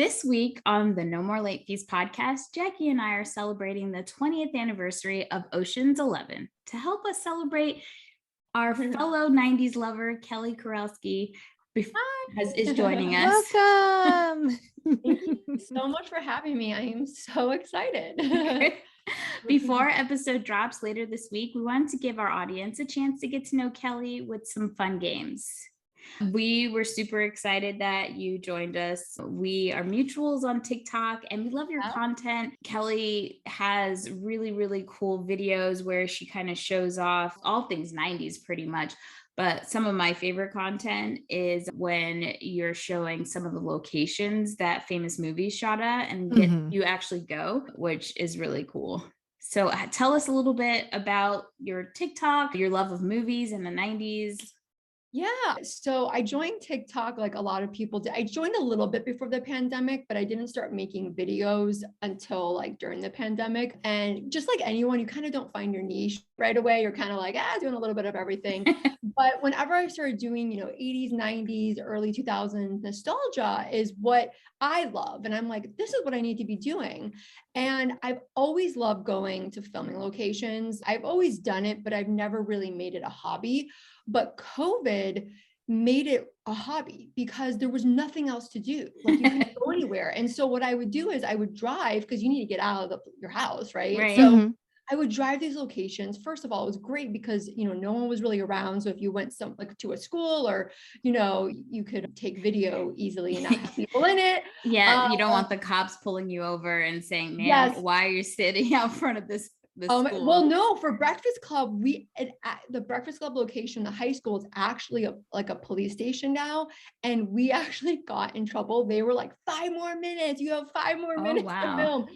This week on the No More Late Fees podcast, Jackie and I are celebrating the 20th anniversary of Ocean's 11. To help us celebrate, our fellow 90s lover, Kelly Kurowski, is joining us. Welcome. Thank you so much for having me. I am so excited. Before episode drops later this week, we wanted to give our audience a chance to get to know Kelly with some fun games. We were super excited that you joined us. We are mutuals on TikTok and we love your content. Kelly has really, really cool videos where she kind of shows off all things 90s pretty much. But some of my favorite content is when you're showing some of the locations that famous movies shot at and you actually go, which is really cool. So tell us a little bit about your TikTok, your love of movies in the 90s. Yeah. So I joined TikTok like a lot of people did. I joined a little bit before the pandemic, but I didn't start making videos until like during the pandemic. And just like anyone, you kind of don't find your niche right away. You're kind of like, doing a little bit of everything. But whenever I started doing, 80s, 90s, early 2000s nostalgia is what I love. And I'm like, this is what I need to be doing. And I've always loved going to filming locations. I've always done it, but I've never really made it a hobby. But COVID made it a hobby because there was nothing else to do. Like you couldn't go anywhere. And so what I would do is I would drive because you need to get out of your house, right? So I would drive these locations. First of all, it was great because, no one was really around. So if you went to a school or, you could take video easily and not have people in it. Yeah. You don't want the cops pulling you over and saying, man, why are you sitting out front of this school? Well, no, for Breakfast Club, the Breakfast Club location, the high school is actually like a police station now. And we actually got in trouble. They were like, 5 more minutes. You have 5 more minutes to film.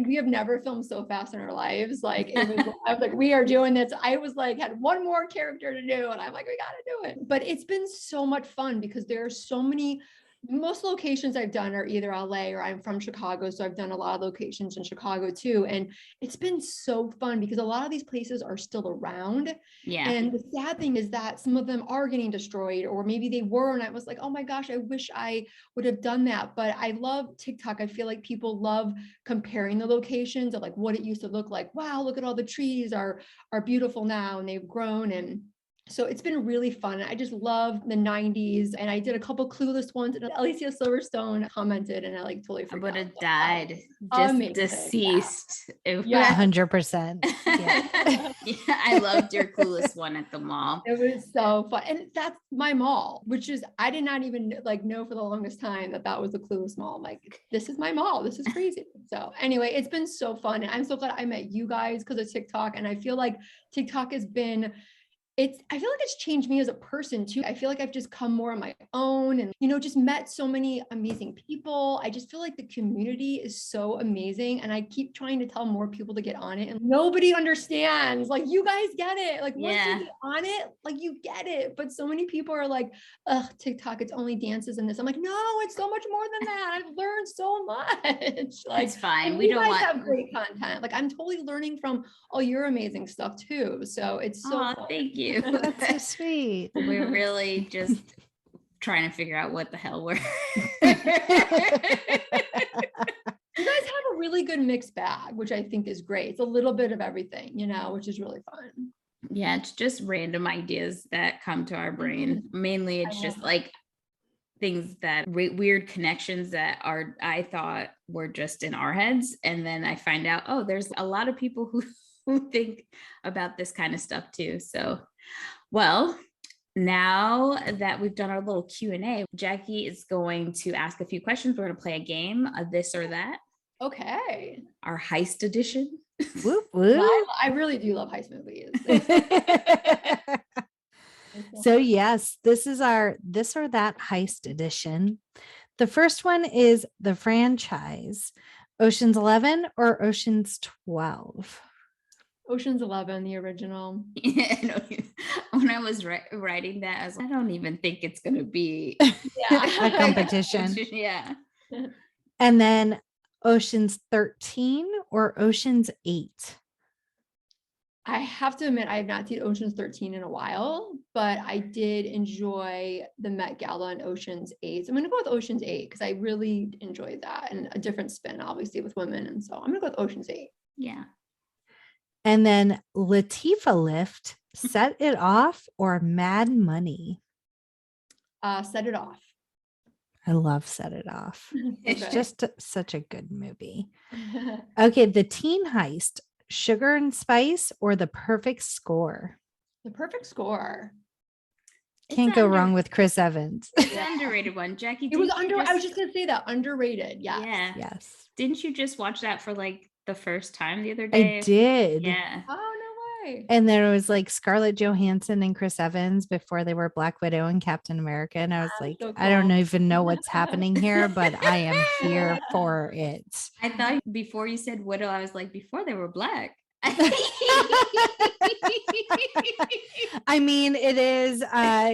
We have never filmed so fast in our lives. Like it was, I was like, we are doing this. I was like, had one more character to do. And I'm like, we got to do it. But it's been so much fun because there are so many. Most locations I've done are either LA or I'm from Chicago. So I've done a lot of locations in Chicago too. And it's been so fun because a lot of these places are still around. Yeah. And the sad thing is that some of them are getting destroyed or maybe they were. And I was like, oh my gosh, I wish I would have done that. But I love TikTok. I feel like people love comparing the locations of like what it used to look like. Wow, look at all the trees are beautiful now and they've grown. And so it's been really fun. I just love the 90s. And I did a couple clueless ones and Alicia Silverstone commented and I like totally forgot. I would have died. Just deceased. Yeah. 100%. Yeah. I loved your clueless one at the mall. It was so fun. And that's my mall, which is, I did not even know for the longest time that was the clueless mall. I'm like, this is my mall. This is crazy. So anyway, it's been so fun. And I'm so glad I met you guys because of TikTok. And I feel like TikTok has been I feel like it's changed me as a person too. I feel like I've just come more on my own and, just met so many amazing people. I just feel like the community is so amazing. And I keep trying to tell more people to get on it and nobody understands. Like you guys get it. Like once you get on it, like you get it. But so many people are like, ugh, TikTok, it's only dances and this. I'm like, no, it's so much more than that. I've learned so much. Like it's fine. We don't have great content. Like I'm totally learning from all your amazing stuff too. So it's so fun. Thank you. That's so sweet. We're really just trying to figure out what the hell we're. You guys have a really good mixed bag, which I think is great. It's a little bit of everything, which is really fun. Yeah, it's just random ideas that come to our brain. Mainly, it's just like things that weird connections that I thought were just in our heads, and then I find out, there's a lot of people who think about this kind of stuff too. So, well, now that we've done our little Q&A, Jackie is going to ask a few questions. We're going to play a game of this or that. Okay. Our Heist Edition. Whoop, whoop. I really do love heist movies. So yes, this is our This or That Heist Edition. The first one is the franchise, Ocean's 11 or Ocean's 12? Ocean's 11, the original. When I was writing that, I was like, I don't even think it's going to be a competition. Yeah. And then Ocean's 13 or Ocean's 8? I have to admit, I have not seen Ocean's 13 in a while, but I did enjoy the Met Gala and Ocean's 8. So I'm going to go with Ocean's 8 because I really enjoyed that, and a different spin, obviously, with women. And so I'm going to go with Ocean's 8. Yeah. And then Latifah Lift, Set It Off, or Mad Money? Set It Off. I love Set It Off. It's Okay. just such a good movie. Okay, The Teen Heist, Sugar and Spice, or The Perfect Score? The Perfect Score. Can't go wrong with Chris Evans. It's an underrated one. Jackie, It was I was just going to say that. Underrated. Yes. Yeah. Yes. Didn't you just watch that for like the first time the other day? I did. Yeah. Oh, no way. And there was like Scarlett Johansson and Chris Evans before they were Black Widow and Captain America. And I was like, so I don't cool. even know what's happening here, but I am here for it. I thought before you said widow, I was like, before they were black. I mean, it is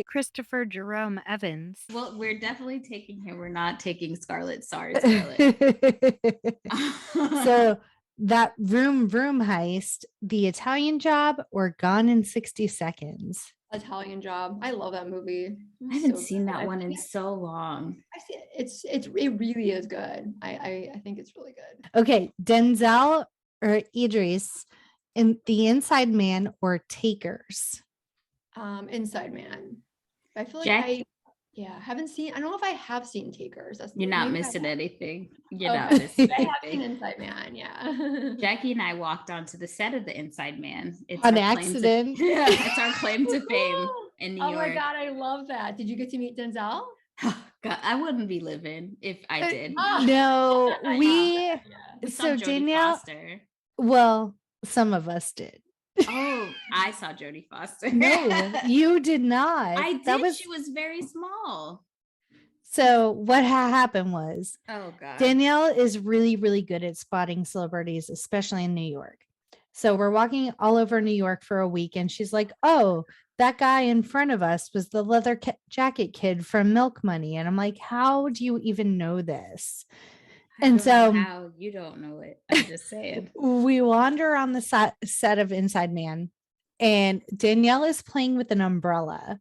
Christopher Jerome Evans. Well, we're definitely taking him. We're not taking Scarlett. Sorry, Scarlett. So that Vroom Heist, The Italian Job, or Gone in 60 Seconds? Italian Job. I love that movie. I haven't So seen good. that one in so long. I see it. It really is good. I think it's really good. Okay, Denzel or Idris in The Inside Man, or Takers? Inside Man. I feel like Jack- haven't seen. I don't know if I have seen Takers. You're not maybe I missing have. anything. You're Okay. not missing I have seen anything. Inside Man. Yeah. Jackie and I walked onto the set of The Inside Man. It's On our claim accident? yeah, it's our claim to fame in New Oh York. my God, I love that. Did you get to meet Denzel? God, I wouldn't be living if I did. No, Yeah. We saw so Jodie Danielle, Foster. well, some of us did. Oh, I saw Jodie Foster. No, you did not. I did. That was She was very small. so what happened was Oh God. Danielle is really, really good at spotting celebrities, especially in New York. So we're walking all over New York for a week, and she's like, "Oh, that guy in front of us was the leather jacket kid from Milk Money." And I'm like, "How do you even know this?" And so how you don't know it. I'm just saying. we wander on the set of Inside Man, and Danielle is playing with an umbrella.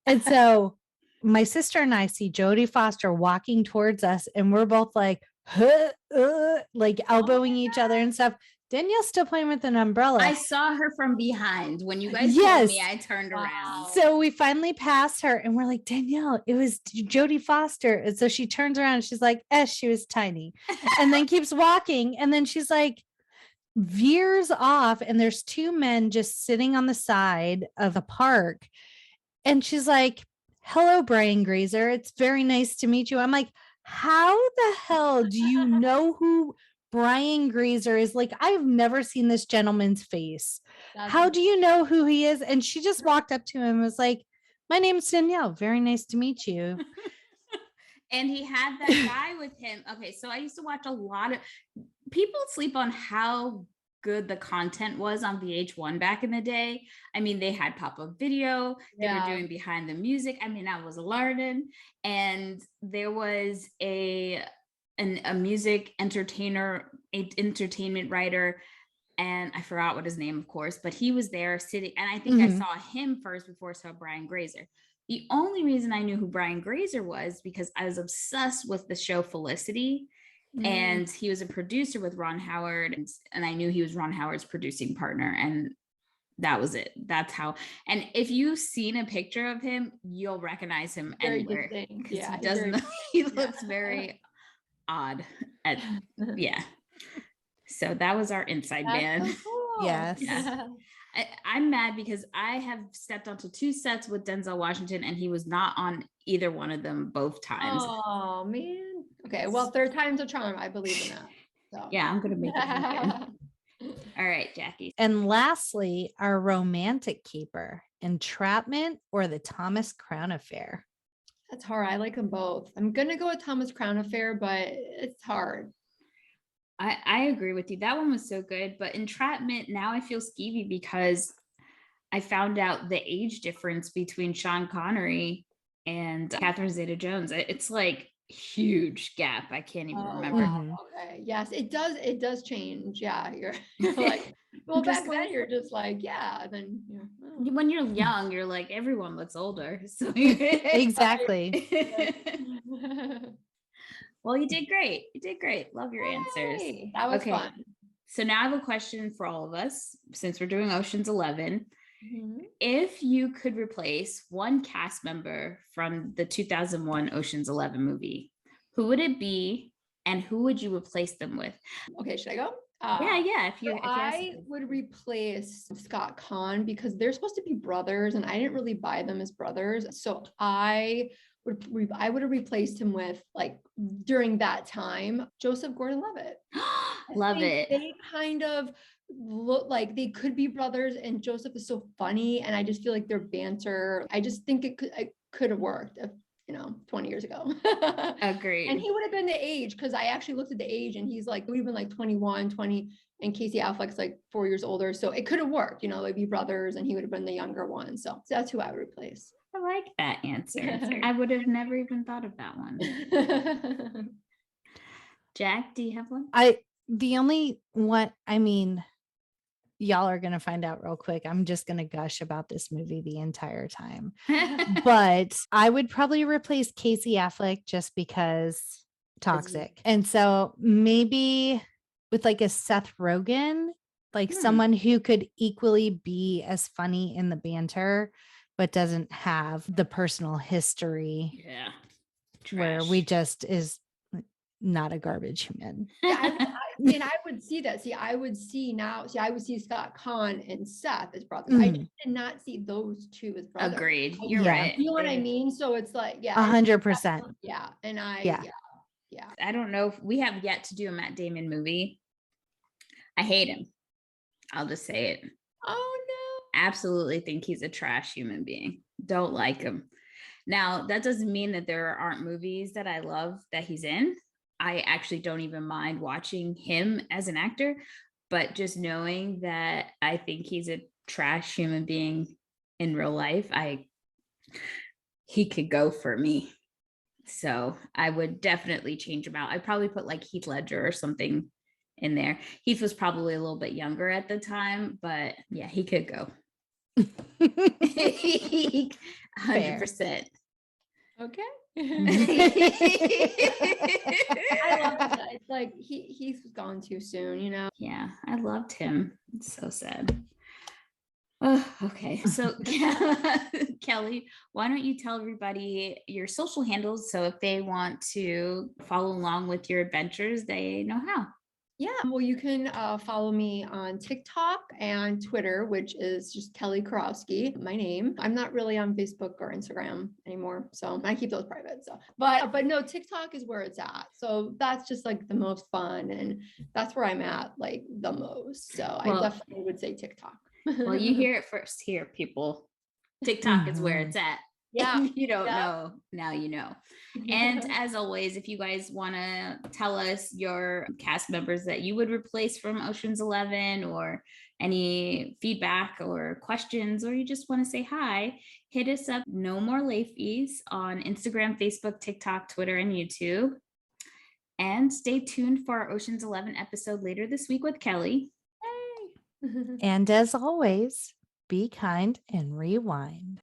And so my sister and I see Jodie Foster walking towards us, and we're both like, like elbowing each other and stuff. Danielle's still playing with an umbrella. I saw her from behind. When you guys Yes. told me, I turned around. So we finally passed her, and we're like, Danielle, it was Jodie Foster. And so she turns around and she's like, she was tiny. And then keeps walking. And then she's like, veers off, and there's two men just sitting on the side of the park. And she's like, "Hello, Brian Grazer. It's very nice to meet you." I'm like, how the hell do you know who Brian Grazer is? Like, I've never seen this gentleman's face. How do you know who he is? And she just walked up to him and was like, "My name's Danielle. Very nice to meet you." And he had that guy with him. Okay, so I used to watch a lot of people sleep on how good the content was on VH1 back in the day. I mean, they had pop-up video, they were doing behind the music. I mean, I was learning, and there was a music entertainment writer, and I forgot what his name, of course, but he was there sitting, and I think I saw him first before I saw Brian Grazer. The only reason I knew who Brian Grazer was because I was obsessed with the show Felicity. And he was a producer with Ron Howard, and I knew he was Ron Howard's producing partner, and that was it. That's how. And if you've seen a picture of him, you'll recognize him anywhere. Yeah, he doesn't. He looks very odd. So that was our Inside Man. So cool. Yes. Yeah. I'm mad because I have stepped onto 2 sets with Denzel Washington, and he was not on either one of them both times. Oh man. Okay, well, 3rd time's a charm. I believe in that. So. Yeah, I'm gonna make it happen. All right, Jackie. And lastly, our romantic keeper, Entrapment or the Thomas Crown Affair? That's hard. I like them both. I'm gonna go with Thomas Crown Affair, but it's hard. I agree with you. That one was so good, but Entrapment, now I feel skeevy because I found out the age difference between Sean Connery and Catherine Zeta-Jones. It's like huge gap. I can't even remember. Wow. Okay. Yes, it does. It does change. Yeah, you're like Well, Just back then you're just like, yeah. Then when you're young, you're like, everyone looks older. So Exactly. Well, you did great. You did great. Love your answers. Hey, that was fun. So now I have a question for all of us, since we're doing Ocean's 11. Mhm. If you could replace one cast member from the 2001 Ocean's 11 movie, who would it be and who would you replace them with? Okay, should I go? Yeah. I would replace Scott Conn because they're supposed to be brothers, and I didn't really buy them as brothers. So I would have replaced him with, like, during that time, Joseph Gordon-Levitt. Love it. They kind of look like they could be brothers, and Joseph is so funny, and I just feel like their banter, I just think it could have worked if, 20 years ago. Agreed. And he would have been the age, because I actually looked at the age, and he's like, we've been like 21, 20, and Casey Affleck's like 4 years older. So it could have worked, they'd be brothers, and he would have been the younger one. So that's who I would replace. I like that answer. I would have never even thought of that one. Jack, do you have one? The only one, y'all are going to find out real quick. I'm just going to gush about this movie the entire time. But I would probably replace Casey Affleck just because toxic. And so maybe with like a Seth Rogen, like someone who could equally be as funny in the banter, but doesn't have the personal history. Yeah. Where we just is not a garbage human. I would see that. I would see Scott Conn and Seth as brothers. I just did not see those two as brothers. Agreed. You're right. You know what I mean? So it's like, 100%. Yeah. And yeah. I don't know if we have yet to do a Matt Damon movie. I hate him. I'll just say it. Oh no. Absolutely think he's a trash human being. Don't like him. Now, that doesn't mean that there aren't movies that I love that he's in. I actually don't even mind watching him as an actor, but just knowing that I think he's a trash human being in real life, he could go for me. So I would definitely change him out. I'd probably put like Heath Ledger or something in there. Heath was probably a little bit younger at the time, but yeah, he could go. 100%. Okay. I love that. It's like he's gone too soon, Yeah, I loved him. It's so sad. Oh, okay. So Kelly, why don't you tell everybody your social handles, so if they want to follow along with your adventures, they know how. Yeah, well, you can follow me on TikTok and Twitter, which is just Kelly Kurowski, my name. I'm not really on Facebook or Instagram anymore, so I keep those private. So, but no, TikTok is where it's at. So that's just like the most fun, and that's where I'm at like the most. So I definitely would say TikTok. Well, you hear it first here, people. TikTok is where it's at. Yeah. If you don't know, now you know. And as always, if you guys want to tell us your cast members that you would replace from Ocean's 11, or any feedback or questions, or you just want to say hi, hit us up. No More Late Fees on Instagram, Facebook, TikTok, Twitter, and YouTube. And stay tuned for our Ocean's 11 episode later this week with Kelly. And as always, be kind and rewind.